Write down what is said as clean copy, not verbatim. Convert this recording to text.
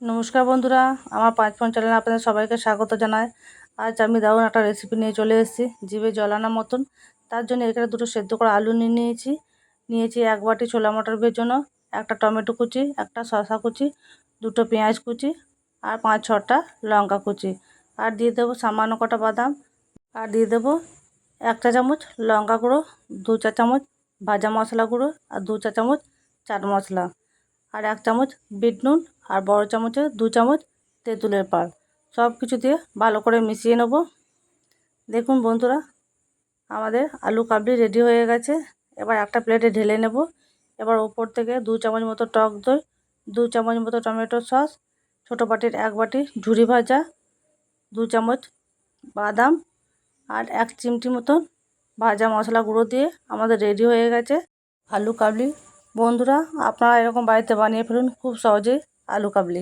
নমস্কার বন্ধুরা, আমার 5 ফোন চ্যানেলে আপনাদের সবাইকে স্বাগত জানাই। আজ আমি দারুণ একটা রেসিপি নিয়ে চলে এসেছি, জিভে জল আনার মতন। তার জন্য এখানে দুটো সেদ্ধ করা আলু নিয়েছি 1 বাটি ছোলা মটর ভেজানো, একটা টমেটো কুচি, একটা শসা কুচি, দুটো পেঁয়াজ কুচি আর 5-6টা লঙ্কা কুচি। আর দিয়ে দেবো সামান্য কটা বাদাম, আর দিয়ে দেবো 1 চা চামচ লঙ্কা গুঁড়ো, 2 চা চামচ ভাজা মশলা গুঁড়ো আর 2 চা চামচ চাট মশলা, আর 1 চামচ বিট নুন, আর বড় চামচে 2 চামচ তেঁতুলের পাল। সব কিছু দিয়ে ভালো করে মিশিয়ে নেব। দেখুন বন্ধুরা, আমাদের আলু কাবলি রেডি হয়ে গেছে। এবার একটা প্লেটে ঢেলে নেব। এবার ওপর থেকে 2 চামচ মতো টক দই, 2 চামচ মতো টমেটো সস, ছোটো বাটির 1 বাটি ঝুরি ভাজা, 2 চামচ বাদাম আর 1 চিমটি মতো ভাজা মশলা গুঁড়ো দিয়ে আমাদের রেডি হয়ে গেছে আলু কাবলি। বন্ধুরা, আপনারা এরকম বাড়িতে বানিয়ে ফেলুন খুব সহজেই আলু কাবলি।